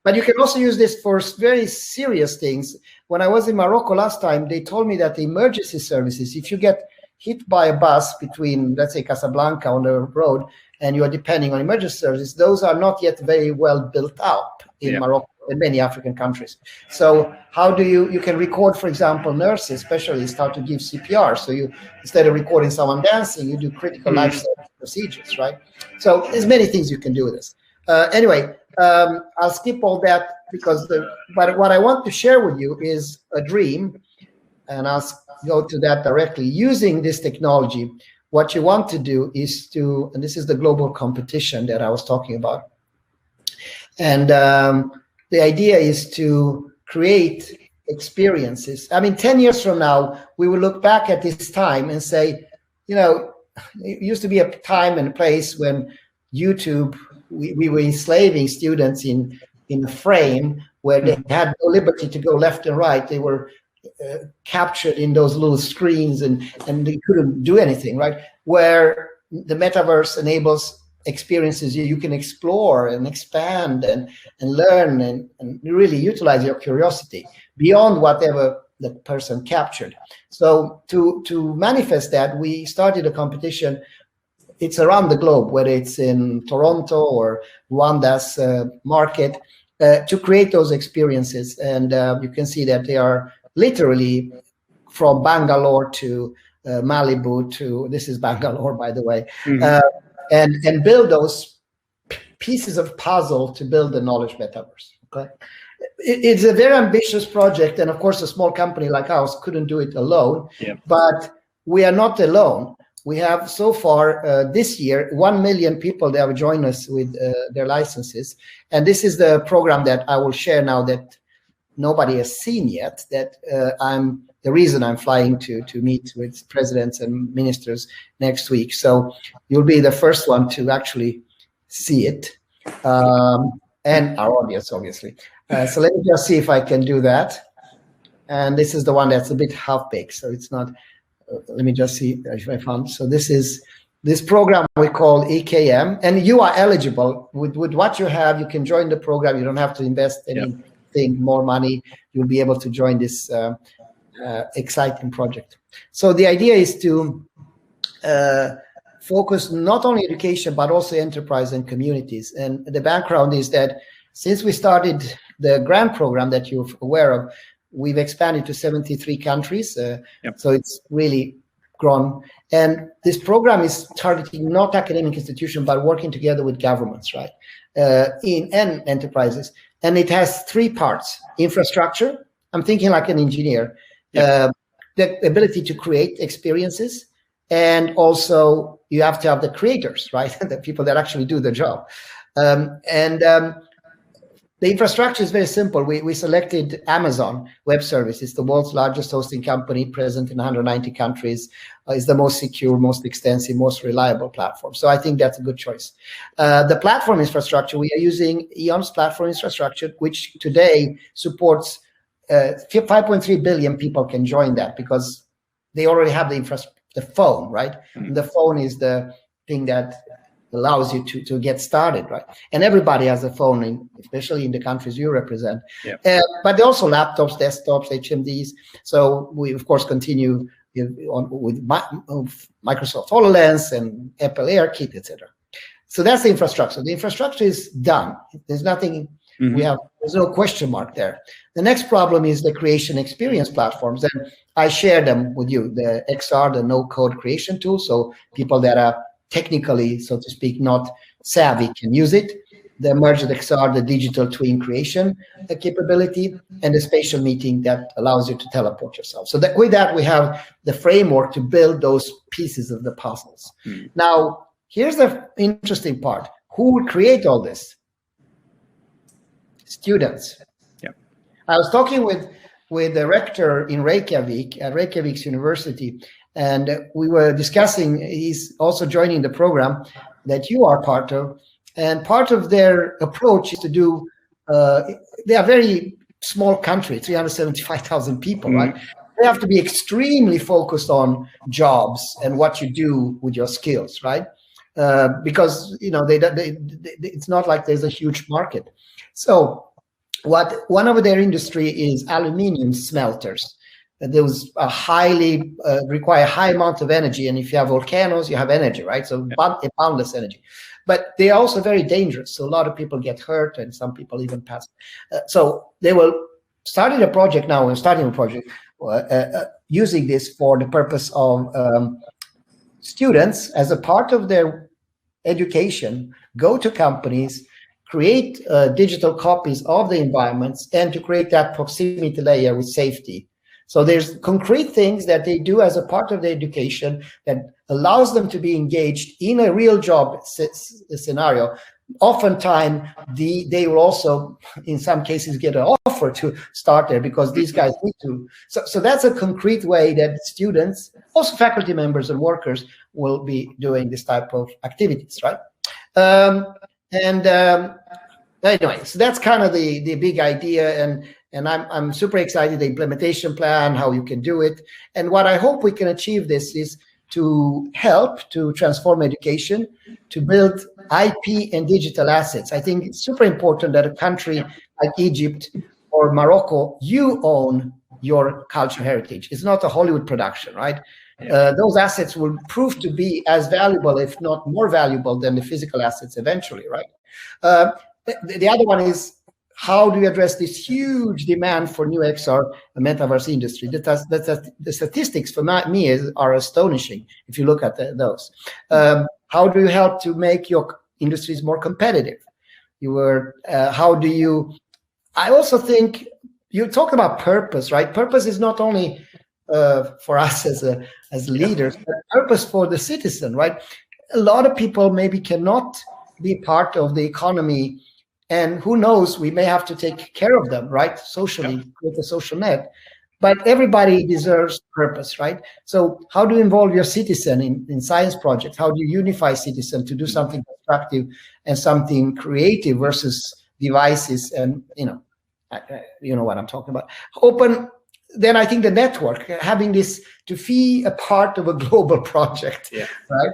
A: but you can also use this for very serious things. When I was in Morocco last time, they told me that the emergency services, if you get hit by a bus between, let's say, Casablanca on the road, and you are depending on emergency services, those are not yet very well built out in Morocco and many African countries. So how do you can record, for example, nurses, specialists, how to give CPR. So you, instead of recording someone dancing, you do critical life procedures, right? So there's many things you can do with this. Anyway, I'll skip all that because but what I want to share with you is a dream, and I'll go to that directly. Using this technology, what you want to do is to, and this is the global competition that I was talking about, and the idea is to create experiences. I mean, 10 years from now, we will look back at this time and say, you know, it used to be a time and a place when YouTube, we were enslaving students in a frame where they had no liberty to go left and right. They were captured in those little screens and they couldn't do anything, right? Where the metaverse enables experiences you can explore and expand and learn and really utilize your curiosity beyond whatever the person captured. So to manifest that, we started a competition. It's around the globe, whether it's in Toronto or Rwanda's market, to create those experiences. And you can see that they are literally from Bangalore to Malibu to, this is Bangalore, by the way, and build those pieces of puzzle to build the knowledge metaverse. Okay, it's a very ambitious project, and of course, a small company like ours couldn't do it alone. Yeah. But we are not alone. We have so far this year 1 million people that have joined us with their licenses, and this is the program that I will share now that nobody has seen yet. That the reason I'm flying to meet with presidents and ministers next week. So you'll be the first one to actually see it, and our audience, obviously. So let me just see if I can do that. And this is the one that's a bit half-baked, so it's not. Let me just see if I found. So this program we call EKM, and you are eligible with what you have. You can join the program. You don't have to invest anything more money. You'll be able to join this exciting project. So the idea is to focus not only education but also enterprise and communities. And the background is that since we started the grant program that you're aware of, we've expanded to 73 countries. So it's really grown. And this program is targeting not academic institutions, but working together with governments, right? And enterprises. And it has 3 parts: infrastructure. I'm thinking like an engineer. The ability to create experiences. And also you have to have the creators, right? The people that actually do the job. The infrastructure is very simple. We selected Amazon Web Services, the world's largest hosting company, present in 190 countries. Is the most secure, most extensive, most reliable platform. So I think that's a good choice. The platform infrastructure, we are using Eon's platform infrastructure, which today supports 5.3 billion people can join that because they already have the phone, right? And the phone is the thing that allows you to get started, right? And everybody has a phone, especially in the countries you represent. But also laptops, desktops, HMDs. So we, of course, continue with Microsoft HoloLens and Apple AirKit, etc. So that's the infrastructure. The infrastructure is done. There's nothing, there's no question mark there. The next problem is the creation experience platforms. And I share them with you, the XR, the no-code creation tool. So people that are technically, so to speak, not savvy can use it. The merged XR, the digital twin creation capability, and the spatial meeting that allows you to teleport yourself. So with that, we have the framework to build those pieces of the puzzles. Now, here's the interesting part. Who will create all this? Students. I was talking with the rector in Reykjavik, at Reykjavik's University, and we were discussing, he's also joining the program that you are part of. And part of their approach is to do, they are very small country, 375,000 people, right? They have to be extremely focused on jobs and what you do with your skills, right? Because, you know, it's not like there's a huge market. So one of their industry is aluminium smelters. Those are highly require a high amount of energy, and if you have volcanoes, you have energy, right? So boundless energy. But they are also very dangerous. So a lot of people get hurt, and some people even pass. So they will starting a project now. We're starting a project using this for the purpose of students, as a part of their education, go to companies, create digital copies of the environments, and to create that proximity layer with safety. So there's concrete things that they do as a part of their education that allows them to be engaged in a real job scenario. Oftentimes, they will also, in some cases, get an offer to start there because these guys need to. So that's a concrete way that students, also faculty members and workers, will be doing this type of activities, right? Anyway, so that's kind of the big idea, and I'm super excited, the implementation plan, how you can do it. And what I hope we can achieve this is to help to transform education, to build IP and digital assets. I think it's super important that a country like Egypt or Morocco, you own your cultural heritage. It's not a Hollywood production, right? Those assets will prove to be as valuable, if not more valuable, than the physical assets eventually, right? The other one is, how do you address this huge demand for new XR and metaverse industry? The statistics for me are astonishing if you look at those. How do you help to make your industries more competitive? How do you? I also think you talk about purpose, right? Purpose is not only for us as leaders, but purpose for the citizen, right? A lot of people maybe cannot be part of the economy. And who knows, we may have to take care of them, right? Socially, with a social net. But everybody deserves purpose, right? So how do you involve your citizen in science projects? How do you unify citizens to do something constructive and something creative versus devices? And, you know what I'm talking about. Then I think the network, having this to be a part of a global project, right?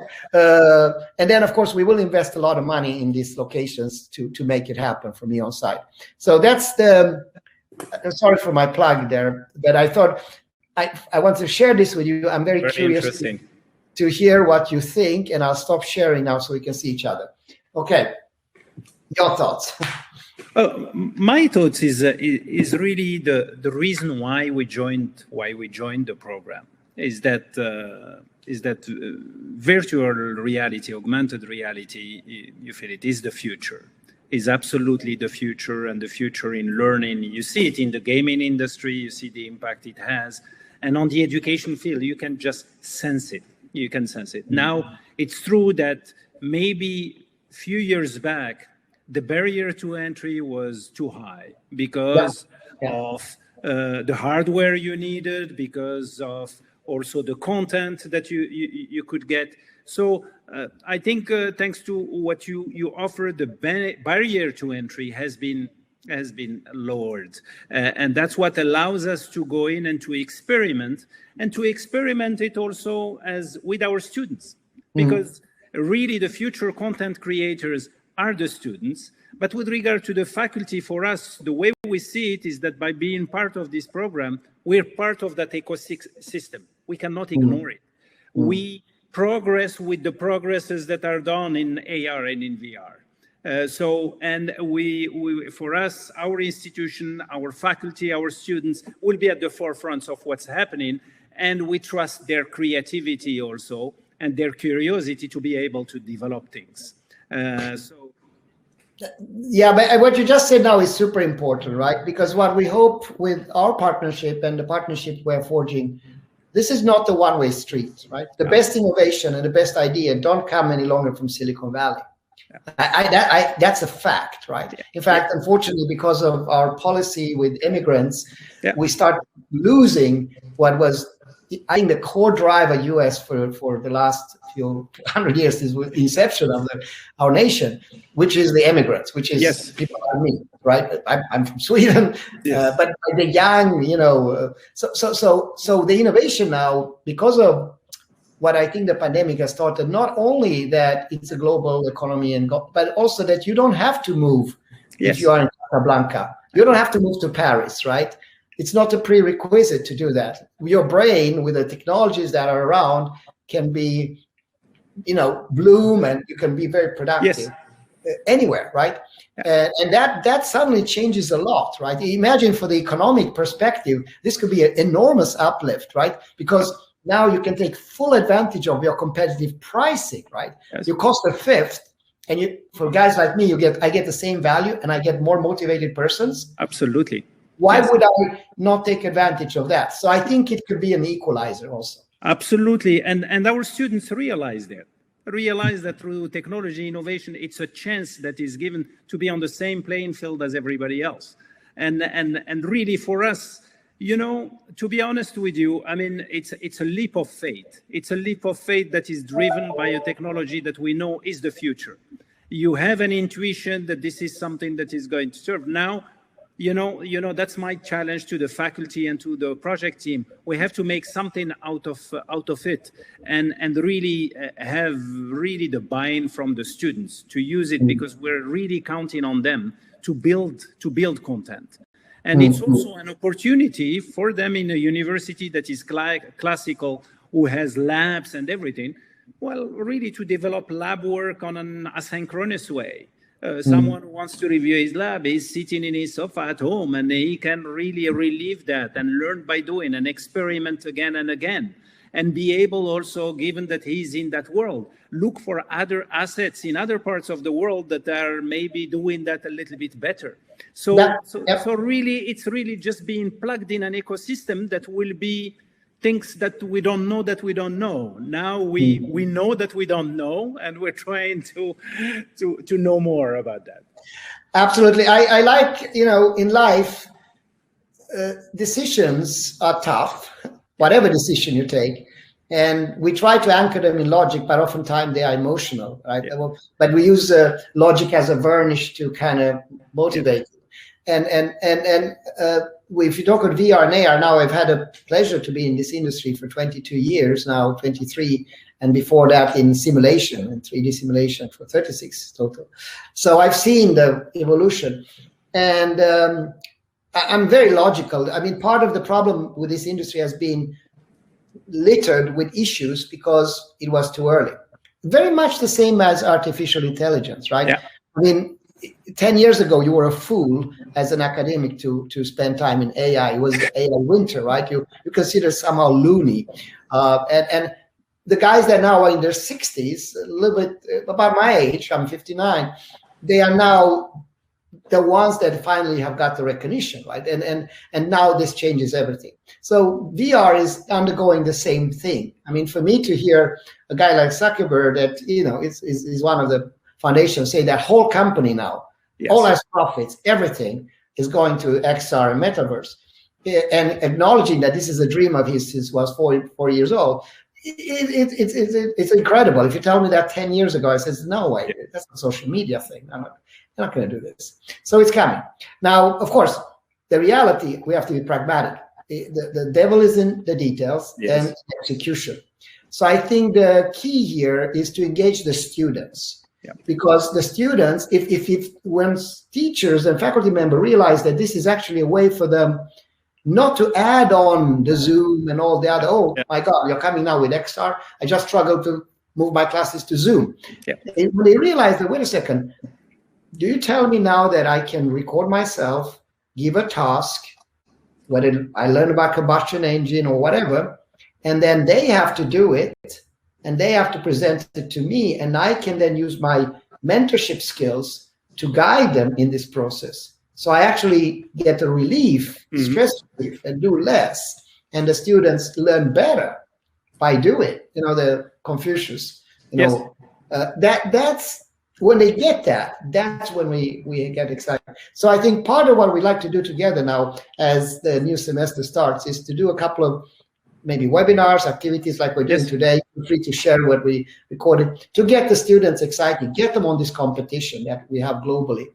A: And then, of course, we will invest a lot of money in these locations to make it happen from the on-site. So that's sorry for my plug there, but I thought I want to share this with you. I'm very curious to hear what you think, and I'll stop sharing now so we can see each other. Okay, your thoughts.
B: My thoughts is really the reason why we joined the program is that virtual reality, augmented reality, you feel it is the future, is absolutely the future, and the future in learning. You see it in the gaming industry, you see the impact it has, and on the education field, you can just sense it. You can sense it. Now, it's true that maybe a few years back, the barrier to entry was too high because of the hardware you needed, because of also the content that you could get. So I think thanks to what you offer, the barrier to entry has been lowered, and that's what allows us to go in and to experiment it also as with our students, because really the future content creators are the students. But with regard to the faculty, for us, the way we see it is that by being part of this program, we're part of that ecosystem. We cannot ignore it. We progress with the progresses that are done in AR and in VR. For us, our institution, our faculty, our students will be at the forefront of what's happening, and we trust their creativity also and their curiosity to be able to develop things.
A: Yeah, but what you just said now is super important, right? Because what we hope with our partnership and the partnership we're forging, this is not a one-way street, right? The best innovation and the best idea don't come any longer from Silicon Valley. That's a fact, right? In fact, unfortunately, because of our policy with immigrants, we start losing what was, I think, the core driver US for the last few 100 years is the inception of our nation, which is the immigrants, which is people like me, right? I'm from Sweden, but the young, so the innovation now, because of what I think the pandemic has taught, that not only that it's a global economy, but also that you don't have to move if you are in Casablanca. You don't have to move to Paris, right? It's not a prerequisite to do that. Your brain, with the technologies that are around, can be, bloom, and you can be very productive anywhere, right? And that suddenly changes a lot, right? Imagine, for the economic perspective, this could be an enormous uplift, right? Because now you can take full advantage of your competitive pricing, right? You cost a fifth, And for guys like me, I get the same value and I get more motivated persons.
B: Absolutely.
A: Why would I not take advantage of that? So I think it could be an equalizer also.
B: Absolutely. And our students realize that through technology innovation, it's a chance that is given to be on the same playing field as everybody else. And really for us, to be honest with you, I mean, it's a leap of faith. It's a leap of faith that is driven by a technology that we know is the future. You have an intuition that this is something that is going to serve. Now, that's my challenge to the faculty and to the project team. We have to make something out of it, and really have really the buy-in from the students to use it, because we're really counting on them to build content. And it's also an opportunity for them in a university that is classical, who has labs and everything, well, really to develop lab work on an asynchronous way. Someone who wants to review his lab is sitting in his sofa at home, and he can really relive that and learn by doing and experiment again and again. And be able also, given that he's in that world, look for other assets in other parts of the world that are maybe doing that a little bit better. So really, it's really just being plugged in an ecosystem that will be things that we don't know that we don't know. Now we know that we don't know, and we're trying to know more about that.
A: Absolutely. I like, in life, decisions are tough, whatever decision you take. And we try to anchor them in logic, but oftentimes they are emotional, right? Yeah. But we use logic as a varnish to kind of motivate. And if you talk about VR and AR, now I've had a pleasure to be in this industry for 22 years, now 23, and before that in simulation, and 3D simulation for 36 total. So I've seen the evolution, and I'm very logical. I mean, part of the problem with this industry has been littered with issues because it was too early. Very much the same as artificial intelligence, right? Yeah. I mean, 10 years ago, you were a fool as an academic to spend time in AI. It was the AI winter, right? You consider somehow loony. And the guys that now are in their 60s, a little bit about my age, I'm 59, they are now the ones that finally have got the recognition, right? And now this changes everything. So VR is undergoing the same thing. I mean, for me to hear a guy like Zuckerberg that, is one of the foundations say that whole company now, yes, all its profits, everything is going to XR and metaverse, and acknowledging that this is a dream of his since he was 4 years old. It's incredible. If you tell me that 10 years ago, I says, no way, that's a social media thing. I'm not going to do this. So it's coming. Now, of course, the reality, we have to be pragmatic. The devil is in the details, yes, and execution. So I think the key here is to engage the students. Yeah. Because the students, when teachers and faculty members realize that this is actually a way for them not to add on the Zoom and all the other, my God, you're coming now with XR. I just struggled to move my classes to Zoom. Yeah. And when they realize that, wait a second, do you tell me now that I can record myself, give a task, whether I learn about combustion engine or whatever, and then they have to do it, and they have to present it to me, and I can then use my mentorship skills to guide them in this process. So I actually get a relief, stress relief, and do less. And the students learn better by doing. The Confucius,
B: yes,
A: that's when they get that, that's when we get excited. So I think part of what we like to do together now as the new semester starts is to do a couple of maybe webinars, activities like we're doing today. Feel free to share what we recorded to get the students excited, get them on this competition that we have globally.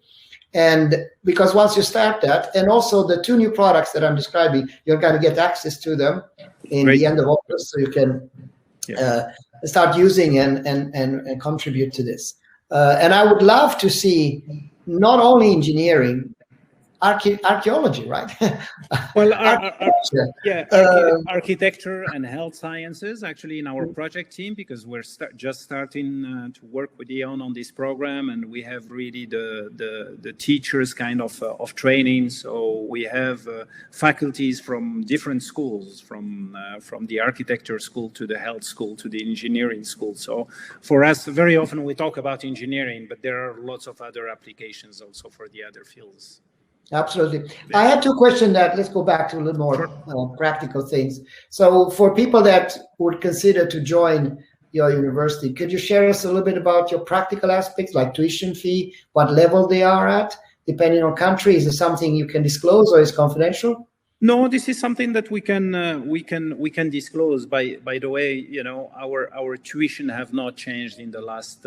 A: And because once you start that, and also the 2 new products that I'm describing, you're going to get access to them in the end of August, so you can start using and contribute to this. And I would love to see not only engineering, archaeology, right?
B: Well,
A: architecture.
B: architecture and health sciences actually in our project team, because we're just starting to work with Eon on this program, and we have really the teachers kind of training. So we have faculties from different schools, from the architecture school to the health school to the engineering school. So for us, very often we talk about engineering, but there are lots of other applications also for the other fields.
A: Absolutely. I had two questions that let's go back to a little more practical things. So for people that would consider to join your university, could you share us a little bit about your practical aspects, like tuition fee, what level they are at, depending on country? Is it something you can disclose or is confidential?
B: No, this is something that we can disclose. By the way, you know, our tuition have not changed in the last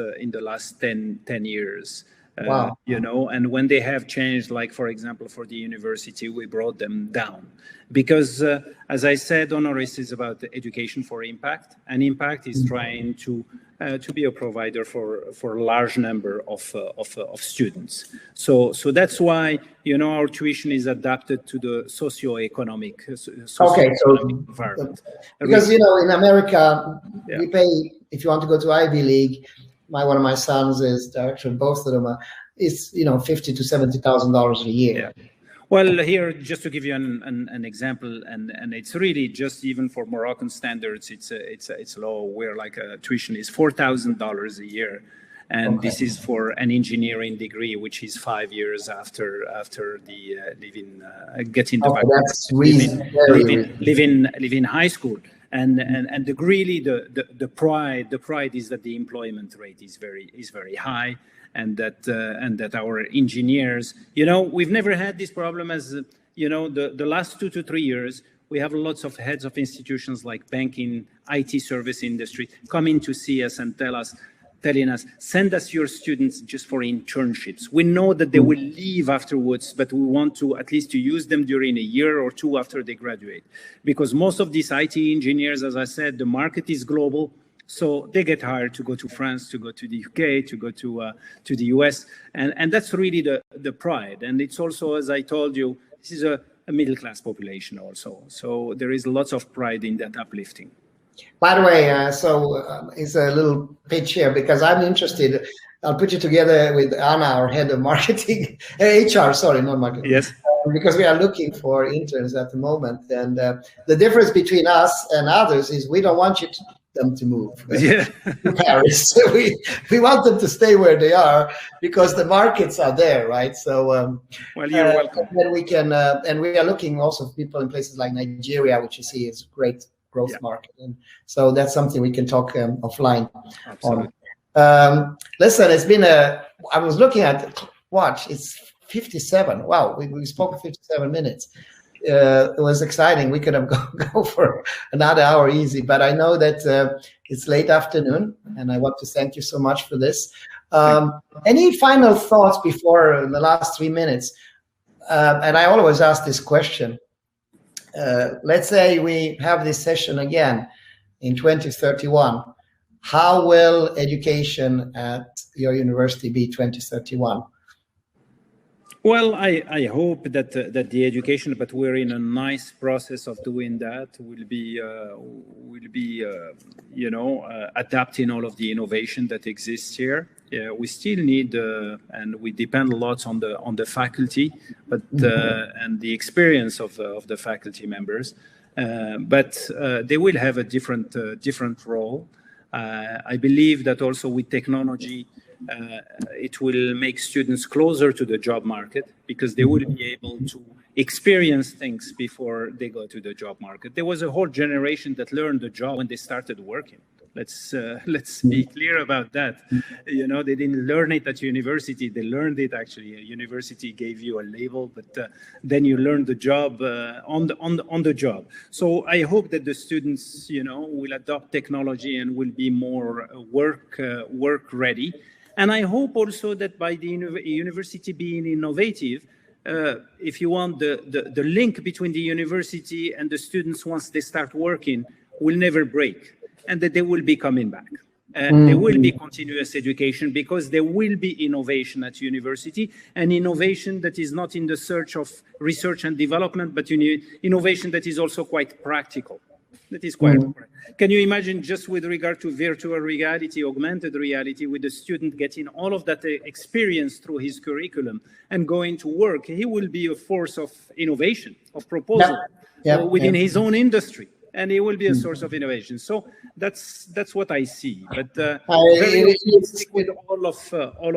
B: 10 years.
A: Wow.
B: You know, and when they have changed, like for example for the university, we brought them down because, as I said, Honoris is about education for impact, and impact is trying to be a provider for a large number of students. So that's why, you know, our tuition is adapted to the socio-economic environment.
A: Because, you know, in America, we pay, if you want to go to Ivy League, one of my sons is actually both of them is, you know, $50,000 to $70,000 a year.
B: Yeah. Well, here, just to give you an example, and it's really just even for Moroccan standards, it's low. Where like tuition is $4,000 a year, and this is for an engineering degree, which is 5 years after the getting the living high school. And really the pride is that the employment rate is very high, and that our engineers, you know, we've never had this problem as, you know, the last 2 to 3 years. We have lots of heads of institutions like banking, IT service industry coming to see us and telling us, send us your students just for internships. We know that they will leave afterwards, but we want to at least to use them during a year or two after they graduate. Because most of these IT engineers, as I said, the market is global. So they get hired to go to France, to go to the UK, to go to the US. And that's really the pride. And it's also, as I told you, this is a middle-class population also. So there is lots of pride in that uplifting.
A: By the way, it's a little pitch here because I'm interested. I'll put you together with Anna, our head of marketing, HR, sorry, not marketing.
B: Yes.
A: Because we are looking for interns at the moment. And the difference between us and others is we don't want them to move to Paris. So we want them to stay where they are because the markets are there, right? So
B: well, you're welcome.
A: Then we can, and we are looking also for people in places like Nigeria, which you see is great growth market, and so that's something we can talk offline on. Listen, it's been I was looking at watch, it's 57. Wow, we spoke 57 minutes. It was exciting. We could have go for another hour easy, but I know that it's late afternoon, and I want to thank you so much for this. Any final thoughts before the last 3 minutes? And I always ask this question. Let's say we have this session again in 2031. How will education at your university be 2031?
B: Well, I hope that the education, but we're in a nice process of doing that. Will be you know, adapting all of the innovation that exists here. We still need and we depend a lot on the faculty, but and the experience of the faculty members. But they will have a different role. I believe that also with technology. It will make students closer to the job market because they will be able to experience things before they go to the job market. There was a whole generation that learned the job when they started working. Let's be clear about that. You know, they didn't learn it at university. They learned it actually. A university gave you a label, but then you learned the job on the job. So I hope that the students, you know, will adopt technology and will be more work ready. And I hope also that by the university being innovative, if you want, the link between the university and the students once they start working will never break, and that they will be coming back. There will be continuous education because there will be innovation at university, and innovation that is not in the search of research and development, but innovation that is also quite practical. That is quite. Can you imagine, just with regard to virtual reality, augmented reality, with the student getting all of that experience through his curriculum and going to work, he will be a force of innovation, of proposal within his own industry. And it will be a source of innovation. So that's what I see. But very optimistic with all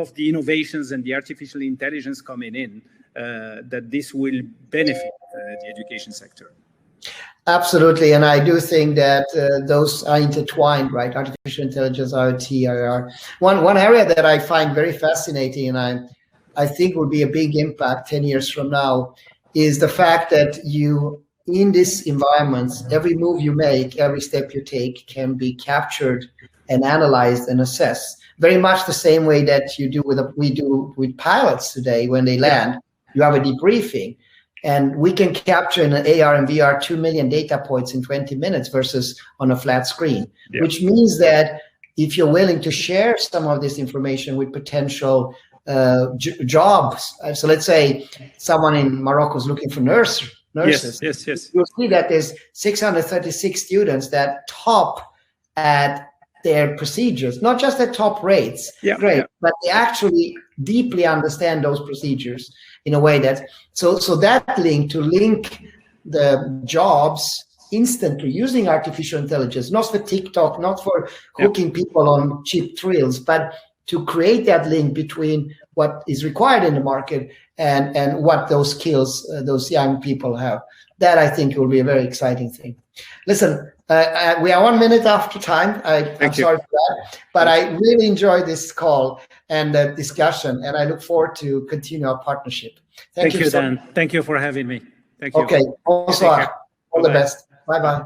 B: of the innovations and the artificial intelligence coming in, that this will benefit the education sector.
A: Absolutely, and I do think that those are intertwined, right? Artificial intelligence, IoT, IR. One area that I find very fascinating, and I think will be a big impact 10 years from now, is the fact that in these environments, every move you make, every step you take can be captured and analyzed and assessed. Very much the same way that we do with pilots today when they land. You have a debriefing, and we can capture in an AR and VR 2 million data points in 20 minutes versus on a flat screen, which means that if you're willing to share some of this information with potential jobs, so let's say someone in Morocco is looking for nurses.
B: Yes.
A: You'll see that there's 636 students that top at their procedures, not just at top rates, but they actually deeply understand those procedures in a way that, so that link the jobs instantly using artificial intelligence, not for TikTok, not for hooking people on cheap thrills, but to create that link between what is required in the market and what those skills those young people have. That I think will be a very exciting thing. Listen, we are 1 minute after time. I'm sorry for that, but I really enjoyed this call and the discussion, and I look forward to continue our partnership.
B: Thank you, Dan. Thank you for having me. Thank you.
A: Okay. Also, all the best. Bye-bye.